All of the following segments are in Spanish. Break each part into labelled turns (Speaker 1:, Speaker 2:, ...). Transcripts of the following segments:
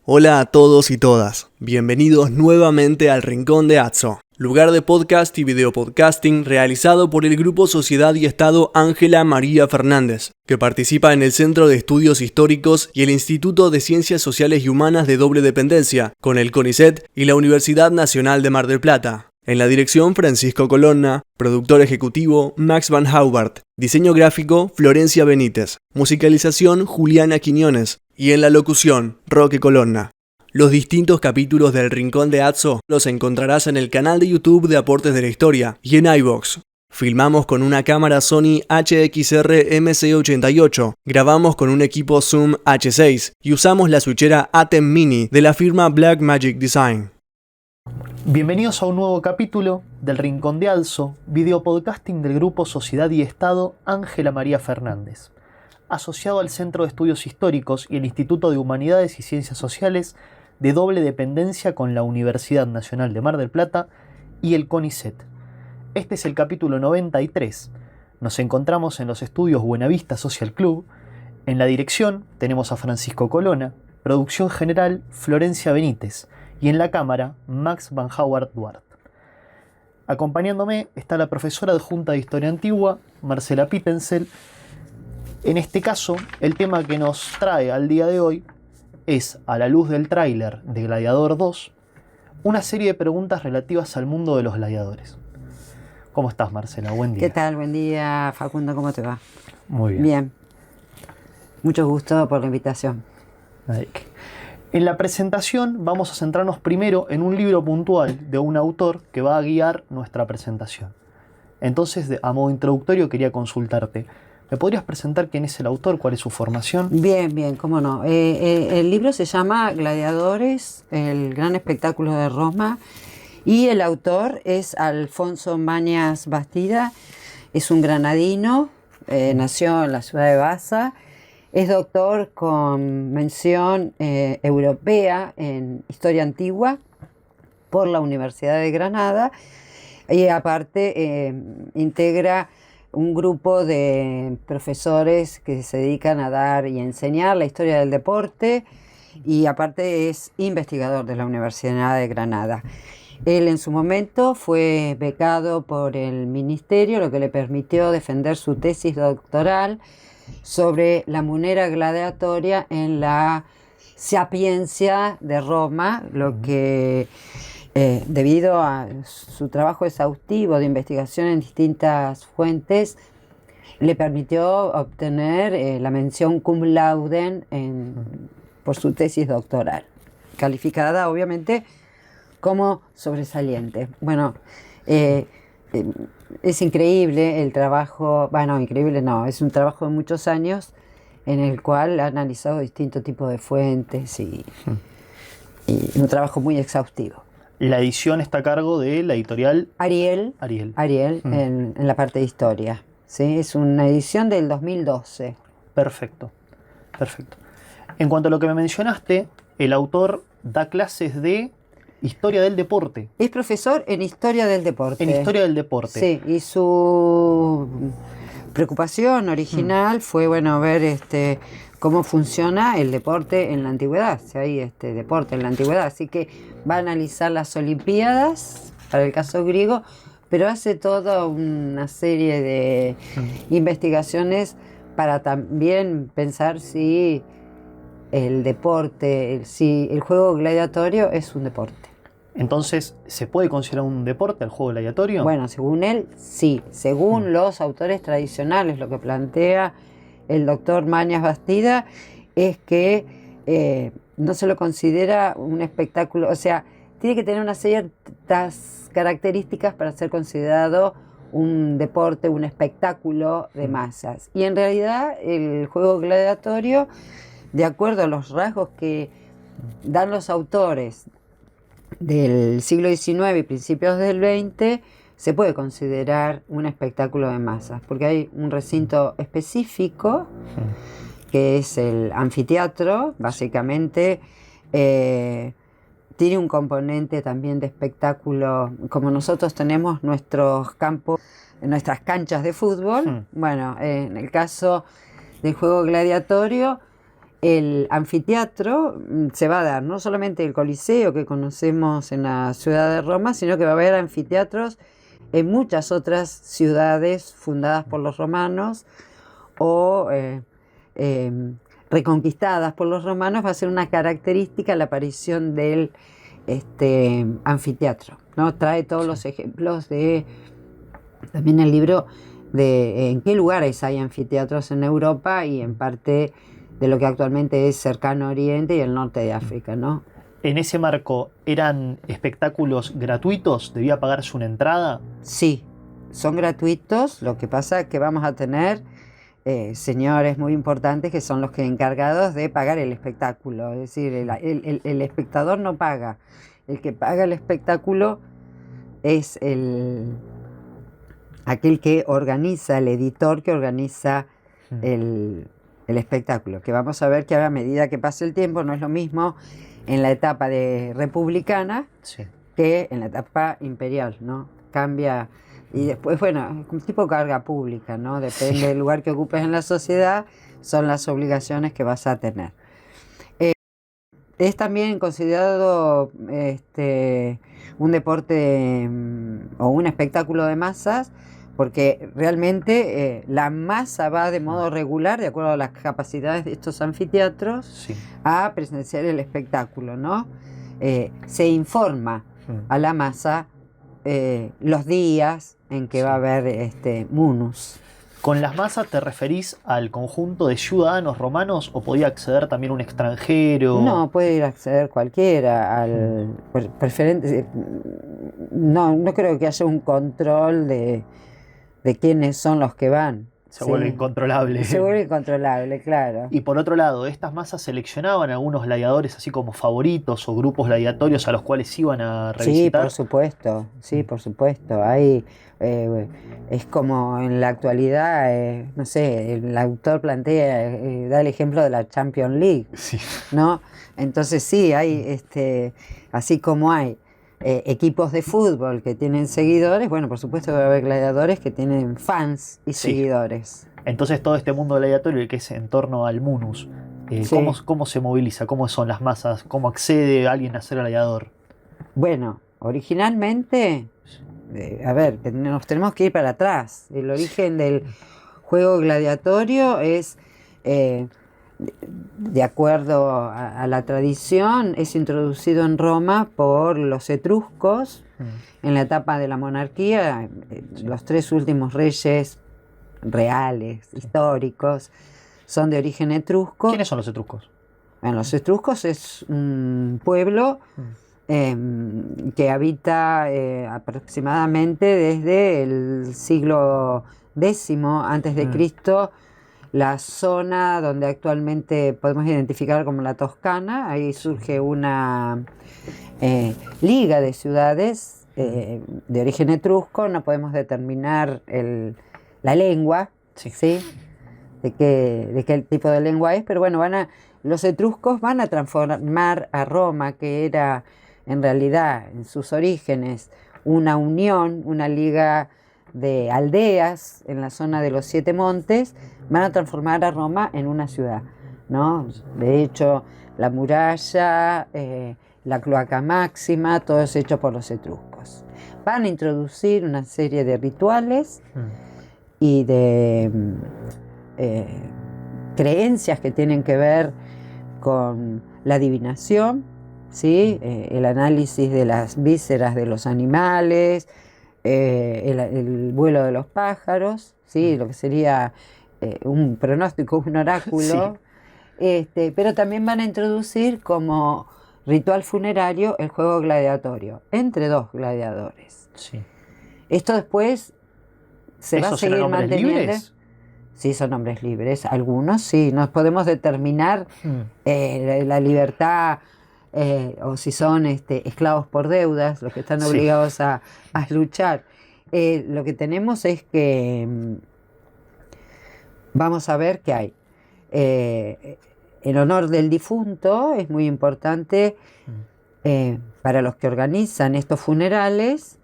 Speaker 1: Hola a todos y todas, bienvenidos nuevamente al Rincón de Atso, lugar de podcast y videopodcasting realizado por el Grupo Sociedad y Estado Ángela María Fernández, que participa en el Centro de Estudios Históricos y el Instituto de Ciencias Sociales y Humanas de Doble Dependencia, con el CONICET y la Universidad Nacional de Mar del Plata. En la dirección, Francisco Colonna, productor ejecutivo, Max Van Haubart, diseño gráfico, Florencia Benítez, musicalización, Juliana Quiñones, y en la locución, Roque Colonna. Los distintos capítulos del Rincón de Atso los encontrarás en el canal de YouTube de Aportes de la Historia y en iVoox. Filmamos con una cámara Sony HXR MC88, grabamos con un equipo Zoom H6 y usamos la switchera ATEM Mini de la firma Blackmagic Design.
Speaker 2: Bienvenidos a un nuevo capítulo del Rincón de Atso, videopodcasting del Grupo Sociedad y Estado Ángela María Fernández, asociado al Centro de Estudios Históricos y el Instituto de Humanidades y Ciencias Sociales de doble dependencia con la Universidad Nacional de Mar del Plata y el CONICET. Este es el capítulo 93. Nos encontramos en los estudios Buenavista Social Club. En la dirección tenemos a Francisco Colonna, producción general Florencia Benítez y en la cámara Max Van Haubart Duarte. Acompañándome está la profesora adjunta de Historia Antigua, Marcela Pittensel. En este caso, el tema que nos trae al día de hoy es, a la luz del tráiler de Gladiador 2, una serie de preguntas relativas al mundo de los gladiadores. ¿Cómo estás, Marcela? Buen día.
Speaker 3: ¿Qué tal? Buen día, Facundo. ¿Cómo te va?
Speaker 2: Muy bien.
Speaker 3: Bien. Mucho gusto por la invitación.
Speaker 2: En la presentación vamos a centrarnos primero en un libro puntual de un autor que va a guiar nuestra presentación. Entonces, a modo introductorio, quería consultarte. ¿Me podrías presentar quién es el autor? ¿Cuál es su formación?
Speaker 3: Bien, cómo no. El libro se llama Gladiadores, el gran espectáculo de Roma, y el autor es Alfonso Mañas Bastida. Es un granadino, nació en la ciudad de Baza, es doctor con mención europea en Historia Antigua por la Universidad de Granada y aparte integra un grupo de profesores que se dedican a dar y enseñar la historia del deporte y aparte es investigador de la Universidad de Granada. Él en su momento fue becado por el ministerio, lo que le permitió defender su tesis doctoral sobre la munera gladiatoria en la Sapienza de Roma, lo que debido a su trabajo exhaustivo de investigación en distintas fuentes, le permitió obtener la mención cum laude por su tesis doctoral, calificada obviamente como sobresaliente. Bueno, es increíble el trabajo, increíble no, es un trabajo de muchos años en el cual ha analizado distintos tipos de fuentes y un trabajo muy exhaustivo.
Speaker 2: La edición está a cargo de la editorial
Speaker 3: Ariel. En la parte de historia. ¿Sí? Es una edición del 2012.
Speaker 2: Perfecto. En cuanto a lo que me mencionaste, el autor da clases de Historia del Deporte.
Speaker 3: Es profesor en Historia del Deporte.
Speaker 2: En Historia del Deporte.
Speaker 3: Sí, y su preocupación original fue, ver cómo funciona el deporte en la antigüedad, si hay deporte en la antigüedad. Así que va a analizar las Olimpiadas, para el caso griego, pero hace toda una serie de investigaciones para también pensar si el deporte, si el juego gladiatorio es un deporte.
Speaker 2: Entonces, ¿se puede considerar un deporte el juego gladiatorio?
Speaker 3: Bueno, según él, sí. Según los autores tradicionales, lo que plantea el doctor Mañas Bastida es que no se lo considera un espectáculo, o sea, tiene que tener unas ciertas características para ser considerado un deporte, un espectáculo de masas. Y en realidad el juego gladiatorio, de acuerdo a los rasgos que dan los autores del siglo XIX y principios del XX, se puede considerar un espectáculo de masas, porque hay un recinto específico, que es el anfiteatro, básicamente, tiene un componente también de espectáculo, como nosotros tenemos nuestros campos, nuestras canchas de fútbol. Bueno, en el caso del juego gladiatorio, el anfiteatro se va a dar no solamente el Coliseo que conocemos en la ciudad de Roma, sino que va a haber anfiteatros en muchas otras ciudades fundadas por los romanos o reconquistadas por los romanos. Va a ser una característica la aparición del anfiteatro, ¿no? Trae todos los ejemplos también el libro de en qué lugares hay anfiteatros en Europa y en parte de lo que actualmente es Cercano Oriente y el norte de África, ¿no?
Speaker 2: En ese marco, ¿eran espectáculos gratuitos? ¿Debía pagarse una entrada?
Speaker 3: Sí, son gratuitos. Lo que pasa es que vamos a tener señores muy importantes que son los que encargados de pagar el espectáculo. Es decir, el espectador no paga. El que paga el espectáculo es aquel que organiza, el editor que organiza el espectáculo. Que vamos a ver que a medida que pase el tiempo no es lo mismo en la etapa republicana que en la etapa imperial, ¿no? Cambia. Y después, bueno, es un tipo de carga pública, ¿no? Depende del lugar que ocupes en la sociedad, son las obligaciones que vas a tener. Es también considerado un deporte o un espectáculo de masas, porque realmente la masa va de modo regular, de acuerdo a las capacidades de estos anfiteatros, a presenciar el espectáculo, ¿no? Se informa a la masa los días en que va a haber munus.
Speaker 2: ¿Con las masas te referís al conjunto de ciudadanos romanos o podía acceder también un extranjero?
Speaker 3: No, puede ir a acceder cualquiera, preferente. No creo que haya un control de quiénes son los que van.
Speaker 2: Se vuelve incontrolable.
Speaker 3: Se vuelve incontrolable, claro.
Speaker 2: Y por otro lado, estas masas seleccionaban algunos gladiadores así como favoritos o grupos gladiatorios a los cuales iban a revisitar.
Speaker 3: Sí, por supuesto. Hay, es como en la actualidad, no sé, el autor plantea, da el ejemplo de la Champions League, ¿no? Entonces sí, hay, así como hay equipos de fútbol que tienen seguidores, bueno, por supuesto que va a haber gladiadores que tienen fans y seguidores.
Speaker 2: Entonces todo este mundo gladiatorio que es en torno al munus, ¿cómo se moviliza? ¿Cómo son las masas? ¿Cómo accede alguien a ser gladiador?
Speaker 3: Bueno, originalmente, nos tenemos que ir para atrás. El origen del juego gladiatorio es, de acuerdo a la tradición, es introducido en Roma por los etruscos en la etapa de la monarquía. Los tres últimos reyes reales, históricos, son de origen etrusco.
Speaker 2: ¿Quiénes son los etruscos?
Speaker 3: Bueno, los etruscos es un pueblo que habita aproximadamente desde el siglo X antes de Cristo, la zona donde actualmente podemos identificar como la Toscana. Ahí surge una liga de ciudades de origen etrusco. No podemos determinar la lengua, ¿sí? de qué tipo de lengua es, pero bueno, los etruscos van a transformar a Roma, que era en realidad en sus orígenes una unión, una liga de aldeas en la zona de los Siete Montes, van a transformar a Roma en una ciudad, ¿no? De hecho, la muralla, la cloaca máxima, todo es hecho por los etruscos. Van a introducir una serie de rituales y de creencias que tienen que ver con la adivinación, ¿sí? El análisis de las vísceras de los animales, el vuelo de los pájaros, ¿sí? Lo que sería un pronóstico, un oráculo. Pero también van a introducir como ritual funerario el juego gladiatorio, entre dos gladiadores. Sí. Esto después se va a seguir manteniendo. ¿Libres? Sí, son hombres libres. Algunos sí, no podemos determinar la libertad o si son esclavos por deudas, los que están obligados a luchar. Lo que tenemos es que vamos a ver que hay en honor del difunto. Es muy importante para los que organizan estos funerales.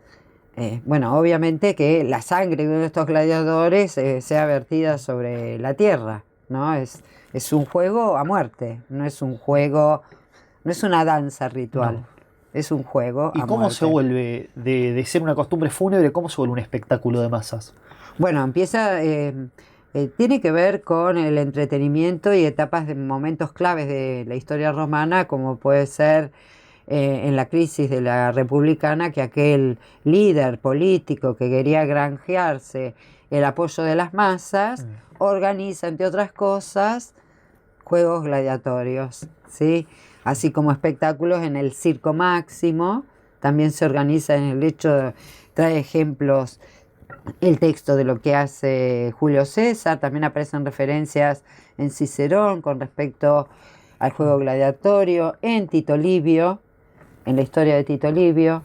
Speaker 3: Bueno, obviamente que la sangre de uno de estos gladiadores sea vertida sobre la tierra, ¿no? Es Es un juego a muerte, no es un juego, no es una danza ritual,
Speaker 2: No.
Speaker 3: es un juego
Speaker 2: ¿Y
Speaker 3: a
Speaker 2: cómo
Speaker 3: muerte.
Speaker 2: se vuelve de ser una costumbre fúnebre, cómo se vuelve un espectáculo de masas?
Speaker 3: Bueno, tiene que ver con el entretenimiento y etapas de momentos claves de la historia romana, como puede ser en la crisis de la republicana, que aquel líder político que quería granjearse el apoyo de las masas, organiza, entre otras cosas, juegos gladiatorios, ¿sí? Así como espectáculos en el Circo Máximo, también se organiza en el hecho, trae ejemplos, el texto de lo que hace Julio César, también aparecen referencias en Cicerón con respecto al juego gladiatorio, en Tito Livio, en la historia de Tito Livio,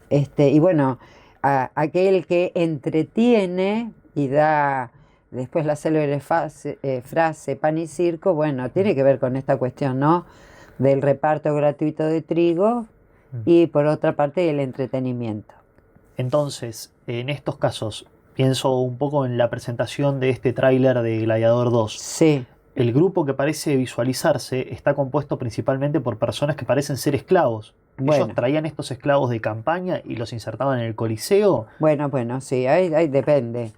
Speaker 3: y bueno, aquel que entretiene y da después la célebre frase pan y circo, bueno, tiene que ver con esta cuestión, ¿no? Del reparto gratuito de trigo y por otra parte el entretenimiento.
Speaker 2: Entonces, en estos casos, pienso un poco en la presentación de este tráiler de Gladiador 2.
Speaker 3: Sí.
Speaker 2: El grupo que parece visualizarse está compuesto principalmente por personas que parecen ser esclavos.
Speaker 3: Bueno.
Speaker 2: Ellos traían estos esclavos de campaña y los insertaban en el Coliseo.
Speaker 3: Bueno, sí, ahí depende.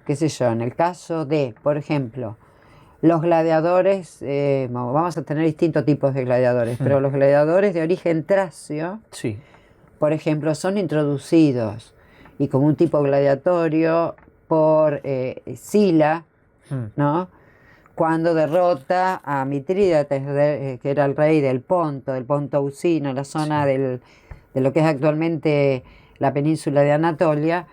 Speaker 3: Qué sé yo, en el caso de, por ejemplo, los gladiadores, vamos a tener distintos tipos de gladiadores, pero los gladiadores de origen tracio,
Speaker 2: Sí.
Speaker 3: por ejemplo, son introducidos y como un tipo gladiatorio por Sila, ¿no? Cuando derrota a Mitrídates, que era el rey del Ponto Usino, la zona de lo que es actualmente la península de Anatolia,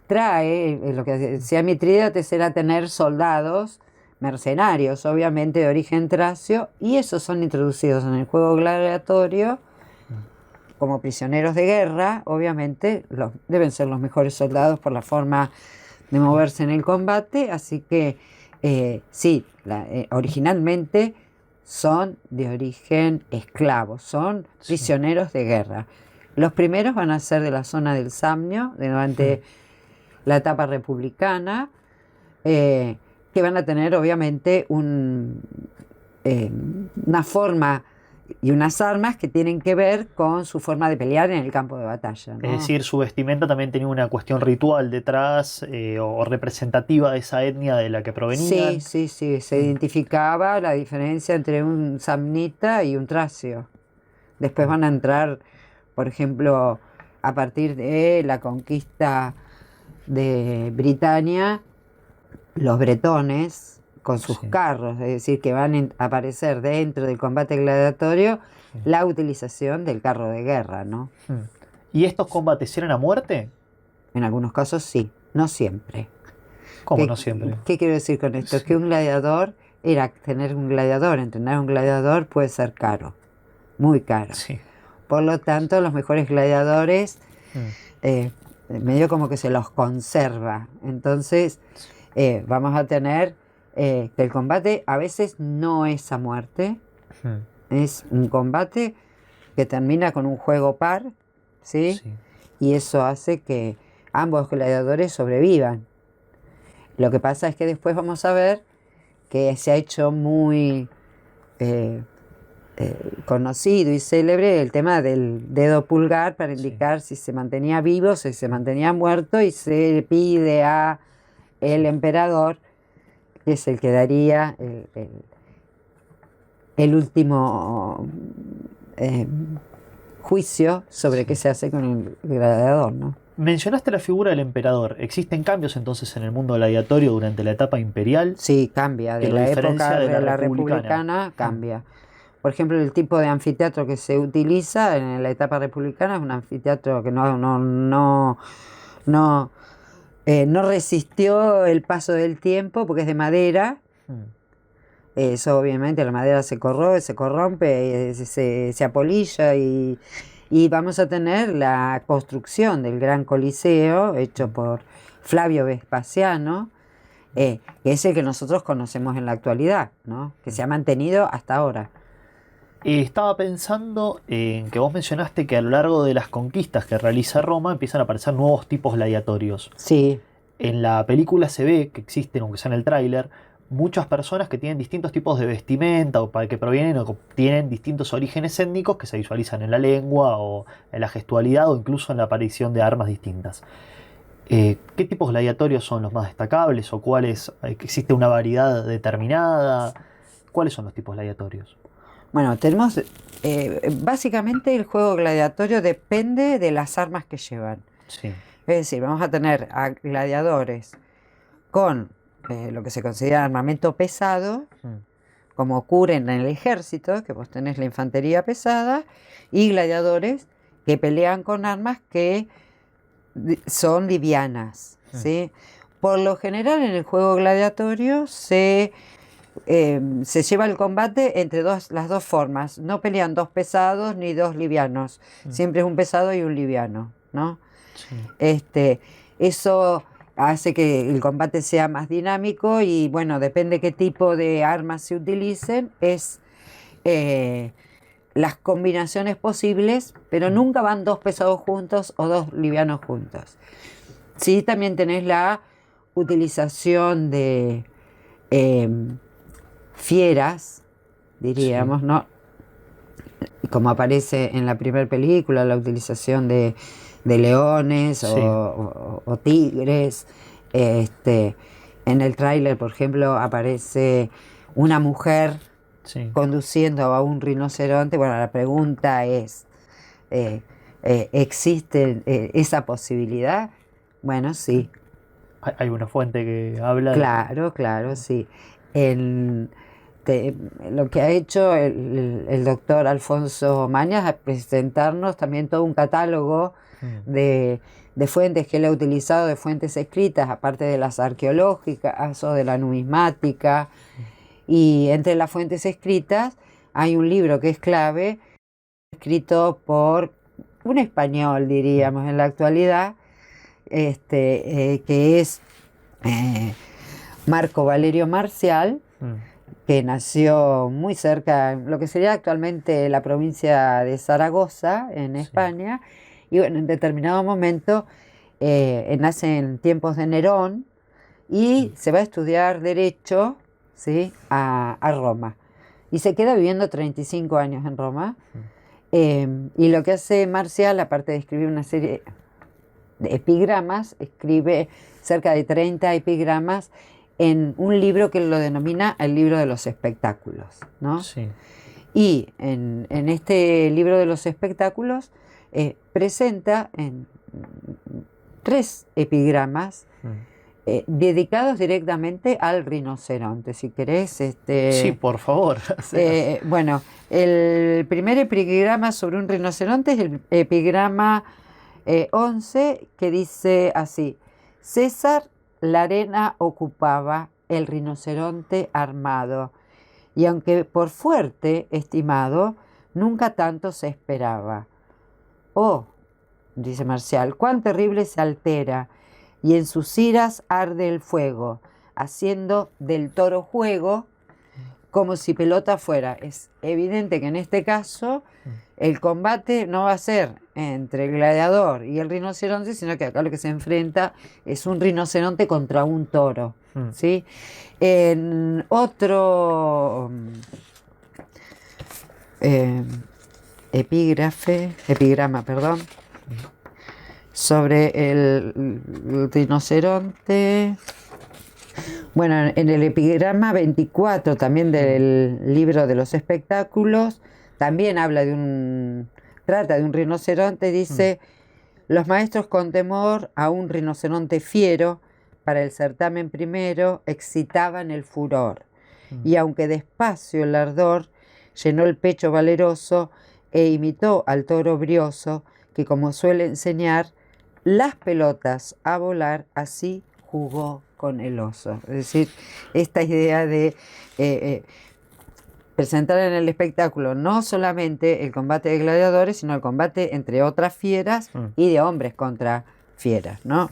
Speaker 3: trae, lo que decía Mitrídates era tener soldados mercenarios, obviamente de origen tracio, y esos son introducidos en el juego gladiatorio como prisioneros de guerra, obviamente deben ser los mejores soldados por la forma de moverse en el combate, así que sí, originalmente son de origen esclavo, son prisioneros de guerra. Los primeros van a ser de la zona del Samnio, durante la etapa republicana, que van a tener obviamente una forma y unas armas que tienen que ver con su forma de pelear en el campo de batalla, ¿no?
Speaker 2: Es decir, su vestimenta también tenía una cuestión ritual detrás o representativa de esa etnia de la que provenían.
Speaker 3: Sí, se identificaba la diferencia entre un samnita y un tracio. Después van a entrar, por ejemplo, a partir de la conquista de Britania, los bretones con sus carros, es decir, que van a aparecer dentro del combate gladiatorio la utilización del carro de guerra, ¿no?
Speaker 2: ¿Y estos combates eran a muerte?
Speaker 3: En algunos casos sí, no siempre.
Speaker 2: ¿Cómo no siempre?
Speaker 3: ¿Qué quiero decir con esto? Que un gladiador, entrenar un gladiador puede ser caro, muy caro.
Speaker 2: Sí.
Speaker 3: Por lo tanto, los mejores gladiadores, medio como que se los conserva. Entonces, vamos a tener que el combate a veces no es a muerte, es un combate que termina con un juego par, ¿sí? Y eso hace que ambos gladiadores sobrevivan. Lo que pasa es que después vamos a ver que se ha hecho muy conocido y célebre el tema del dedo pulgar para indicar si se mantenía vivo, si se mantenía muerto, y se pide a el emperador, que es el que daría el último juicio sobre qué se hace con el gladiador, ¿no?
Speaker 2: Mencionaste la figura del emperador. ¿Existen cambios entonces en el mundo gladiatorio durante la etapa imperial?
Speaker 3: Sí, cambia. De la época de la republicana cambia. Por ejemplo, el tipo de anfiteatro que se utiliza en la etapa republicana es un anfiteatro que no resistió el paso del tiempo porque es de madera. Eso obviamente la madera se corroe, se corrompe, se apolilla y vamos a tener la construcción del Gran Coliseo hecho por Flavio Vespasiano, que es el que nosotros conocemos en la actualidad, ¿no? Que se ha mantenido hasta ahora.
Speaker 2: Estaba pensando en que vos mencionaste que a lo largo de las conquistas que realiza Roma empiezan a aparecer nuevos tipos gladiatorios.
Speaker 3: Sí.
Speaker 2: En la película se ve que existen, aunque sea en el tráiler, muchas personas que tienen distintos tipos de vestimenta o que provienen o que tienen distintos orígenes étnicos que se visualizan en la lengua o en la gestualidad o incluso en la aparición de armas distintas. ¿Qué tipos gladiatorios son los más destacables o cuáles? ¿Existe una variedad determinada? ¿Cuáles son los tipos gladiatorios?
Speaker 3: Bueno, tenemos, básicamente el juego gladiatorio depende de las armas que llevan.
Speaker 2: Sí.
Speaker 3: Es decir, vamos a tener a gladiadores con lo que se considera armamento pesado, como ocurre en el ejército, que vos tenés la infantería pesada, y gladiadores que pelean con armas que son livianas, ¿sí? Por lo general en el juego gladiatorio se lleva el combate entre las dos formas. No pelean dos pesados ni dos livianos. Siempre es un pesado y un liviano, ¿no? Sí. Eso hace que el combate sea más dinámico y, bueno, depende qué tipo de armas se utilicen, es las combinaciones posibles, pero nunca van dos pesados juntos o dos livianos juntos. Sí, también tenés la utilización de fieras, diríamos, sí, ¿no? Como aparece en la primera película, la utilización de leones, sí, o tigres. En el tráiler, por ejemplo, aparece una mujer, sí, conduciendo a un rinoceronte. Bueno, la pregunta es, ¿existe esa posibilidad? Bueno, sí.
Speaker 2: Hay una fuente que habla.
Speaker 3: Claro, sí. Lo que ha hecho el doctor Alfonso Mañas es presentarnos también todo un catálogo de fuentes que él ha utilizado, de fuentes escritas, aparte de las arqueológicas o de la numismática. Y entre las fuentes escritas hay un libro que es clave, escrito por un español, diríamos, en la actualidad, que es Marco Valerio Marcial, que nació muy cerca, en lo que sería actualmente la provincia de Zaragoza, en España, y bueno, en determinado momento nace en tiempos de Nerón y se va a estudiar Derecho, ¿sí?, a Roma. Y se queda viviendo 35 años en Roma. Y lo que hace Marcial, aparte de escribir una serie de epigramas, escribe cerca de 30 epigramas en un libro que él lo denomina el libro de los espectáculos, ¿no? Sí. Y en este libro de los espectáculos presenta en 3 epigramas dedicados directamente al rinoceronte, si querés.
Speaker 2: Sí, por favor.
Speaker 3: Bueno, el primer epigrama sobre un rinoceronte es el epigrama 11, que dice así: César la arena ocupaba, el rinoceronte armado, y aunque por fuerte estimado, nunca tanto se esperaba. Oh, dice Marcial, cuán terrible se altera, y en sus iras arde el fuego, haciendo del toro juego, como si pelota fuera. Es evidente que en este caso el combate no va a ser entre el gladiador y el rinoceronte, sino que acá lo que se enfrenta es un rinoceronte contra un toro, ¿sí? En otro epigrama, sobre el rinoceronte. Bueno, en el epigrama 24 también del libro de los espectáculos, también trata de un rinoceronte, dice: los maestros con temor a un rinoceronte fiero, para el certamen primero excitaban el furor, y aunque despacio el ardor llenó el pecho valeroso, e imitó al toro brioso, que como suele enseñar las pelotas a volar, así jugó con el oso. Es decir, esta idea de presentar en el espectáculo no solamente el combate de gladiadores, sino el combate entre otras fieras y de hombres contra fieras, ¿no?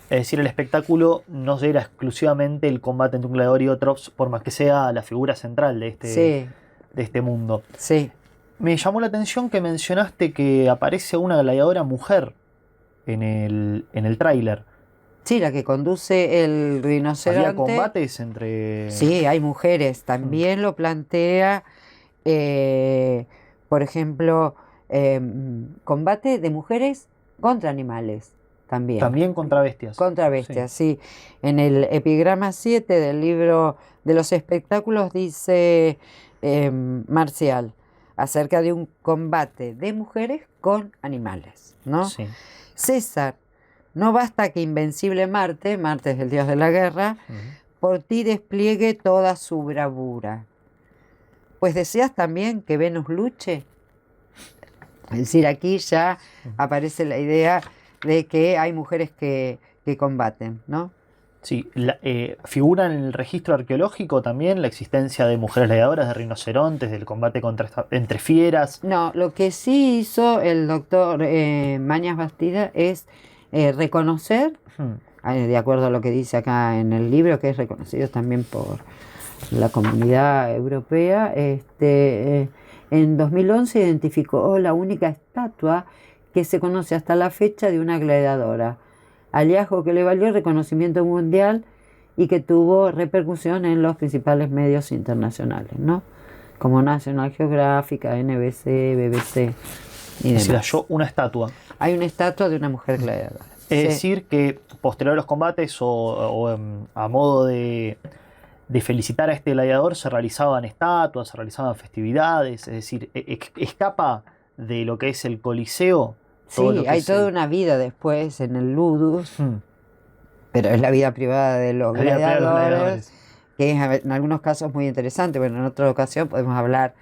Speaker 2: Es decir, el espectáculo no era exclusivamente el combate entre un gladiador y otro, por más que sea la figura central de este mundo.
Speaker 3: Sí.
Speaker 2: Me llamó la atención que mencionaste que aparece una gladiadora mujer en el tráiler.
Speaker 3: Sí, la que conduce el rinoceronte.
Speaker 2: ¿Había combates entre...?
Speaker 3: Sí, hay mujeres. También lo plantea, por ejemplo, combate de mujeres contra animales.
Speaker 2: También contra bestias.
Speaker 3: Contra bestias, sí. En el epigrama 7 del libro de los espectáculos dice Marcial, acerca de un combate de mujeres con animales, ¿no?
Speaker 2: Sí.
Speaker 3: César, no basta que invencible Marte, Marte es el dios de la guerra, por ti despliegue toda su bravura. Pues deseas también que Venus luche. Es decir, aquí ya aparece la idea de que hay mujeres que combaten, ¿no?
Speaker 2: Sí, figura en el registro arqueológico también la existencia de mujeres gladiadoras, de rinocerontes, del combate entre fieras.
Speaker 3: No, lo que sí hizo el doctor Mañas Bastida es reconocer, de acuerdo a lo que dice acá en el libro, que es reconocido también por la comunidad europea, en 2011 identificó la única estatua que se conoce hasta la fecha de una gladiadora, hallazgo que le valió reconocimiento mundial y que tuvo repercusión en los principales medios internacionales, ¿no? Como National Geographic, NBC, BBC y demás.
Speaker 2: Se halló una estatua.
Speaker 3: Hay una estatua de una mujer gladiadora.
Speaker 2: Es
Speaker 3: Sí.
Speaker 2: decir, que posterior a los combates o a modo de felicitar a este gladiador se realizaban estatuas, se realizaban festividades, es decir, escapa de lo que es el Coliseo.
Speaker 3: Sí, hay toda una vida después en el Ludus, pero es la vida privada de los gladiadores, que es en algunos casos muy interesante. Bueno, en otra ocasión podemos hablar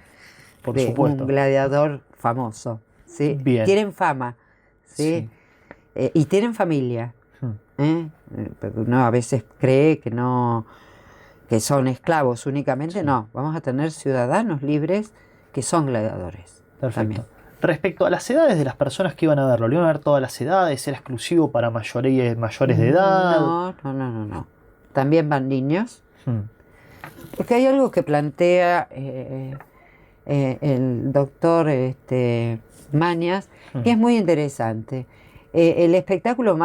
Speaker 2: Por
Speaker 3: de
Speaker 2: supuesto.
Speaker 3: un gladiador famoso, ¿sí?
Speaker 2: Bien.
Speaker 3: Tienen fama, ¿sí? Y tienen familia, porque uno a veces cree que no, que son esclavos únicamente. No, vamos a tener ciudadanos libres que son gladiadores.
Speaker 2: Perfecto.
Speaker 3: También.
Speaker 2: Respecto a las edades de las personas que iban a verlo, ¿le iban a ver todas las edades? ¿Era exclusivo para mayores de edad?
Speaker 3: No. También van niños. Porque hay algo que plantea el doctor Mañas, que es muy interesante. El espectáculo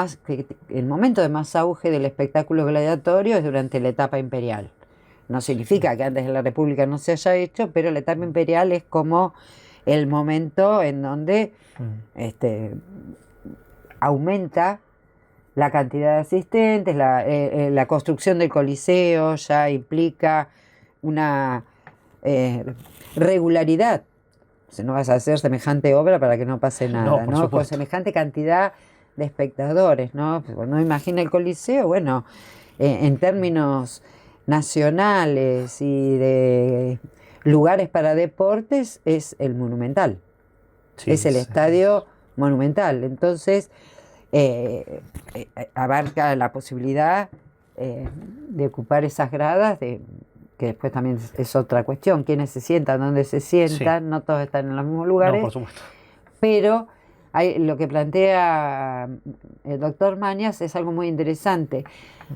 Speaker 3: el momento de más auge del espectáculo gladiatorio es durante la etapa imperial. No significa que antes de la República no se haya hecho, pero la etapa imperial es como el momento en donde aumenta la cantidad de asistentes, la construcción del Coliseo ya implica una regularidad. O sea, no vas a hacer semejante obra para que no pase nada, ¿no? Con semejante cantidad de espectadores, ¿no? Pues cuando uno imagina el Coliseo, bueno, en términos nacionales y de lugares para deportes, es el Monumental. Sí, es el estadio Monumental. Entonces, abarca la posibilidad de ocupar esas gradas, que después también es otra cuestión, quiénes se sientan, dónde se sientan, no todos están en los mismos lugares.
Speaker 2: No, por supuesto.
Speaker 3: Pero lo que plantea el doctor Mañas es algo muy interesante.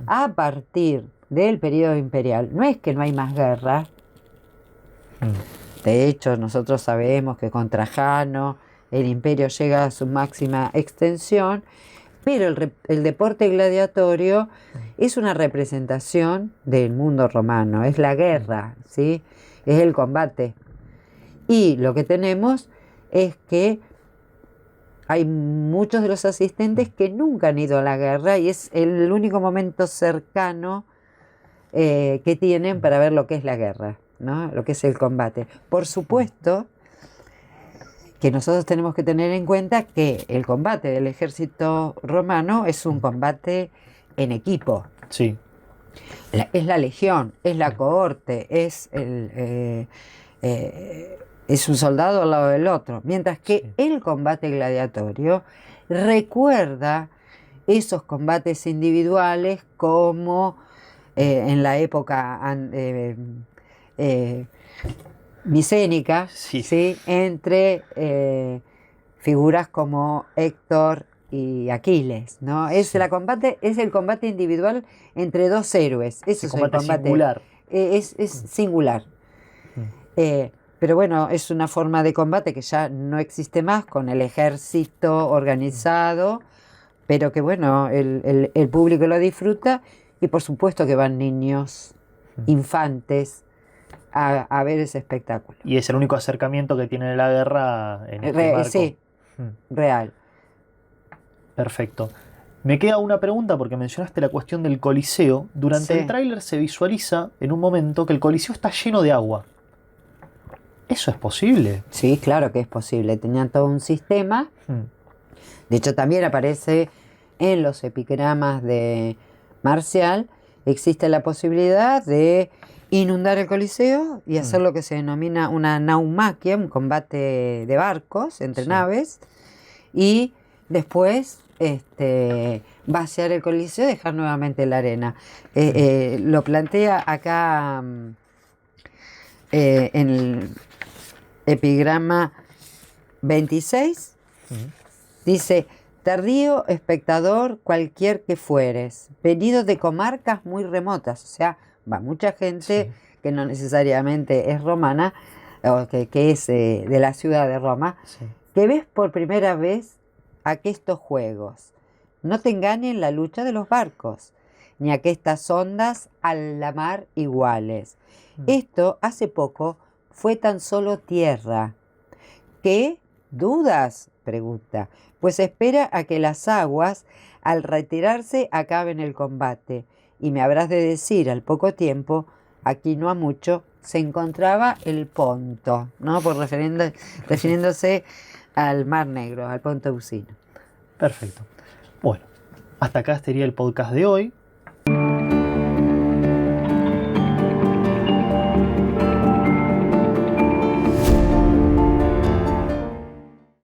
Speaker 3: A partir del periodo imperial, no es que no hay más guerra. De hecho, nosotros sabemos que con Trajano el imperio llega a su máxima extensión, pero el deporte gladiatorio es una representación del mundo romano, es la guerra, ¿sí? Es el combate. Y lo que tenemos es que hay muchos de los asistentes que nunca han ido a la guerra y es el único momento cercano que tienen para ver lo que es la guerra, ¿no? Lo que es el combate. Por supuesto que nosotros tenemos que tener en cuenta que el combate del ejército romano es un combate en equipo.
Speaker 2: Sí.
Speaker 3: Es la legión, es la cohorte, es un soldado al lado del otro. Mientras que el combate gladiatorio recuerda esos combates individuales como en la época micénica, ¿sí? Entre figuras como Héctor y Aquiles, ¿no? Es el combate individual entre dos héroes. Eso es el combate
Speaker 2: singular.
Speaker 3: Es singular. Pero bueno, es una forma de combate que ya no existe más con el ejército organizado, pero que bueno, el público lo disfruta y por supuesto que van niños, infantes, a ver ese espectáculo.
Speaker 2: Y es el único acercamiento que tiene la guerra en este marco.
Speaker 3: Sí, real.
Speaker 2: Perfecto. Me queda una pregunta porque mencionaste la cuestión del Coliseo. Durante
Speaker 3: Sí.
Speaker 2: el tráiler se visualiza en un momento que el Coliseo está lleno de agua. ¿Eso es posible?
Speaker 3: Sí, claro que es posible. Tenían todo un sistema. De hecho, también aparece en los epigramas de Marcial. Existe la posibilidad de inundar el Coliseo y hacer lo que se denomina una naumaquia, un combate de barcos entre naves. Y después vaciar el Coliseo y dejar nuevamente la arena. Lo plantea acá en el epigrama 26. Dice: tardío espectador cualquier que fueres, venido de comarcas muy remotas. O sea, va mucha gente que no necesariamente es romana, o que es de la ciudad de Roma, que ves por primera vez aquestos juegos. No te engañen la lucha de los barcos, ni aquestas ondas a la mar iguales. Esto hace poco fue tan solo tierra. ¿Qué? ¿Dudas? Pregunta. Pues espera a que las aguas, al retirarse, acaben el combate. Y me habrás de decir al poco tiempo, aquí no ha mucho, se encontraba el Ponto, ¿no? Refiriéndose al Mar Negro, al Ponto Euxino.
Speaker 2: Perfecto. Bueno, hasta acá estaría el podcast de hoy.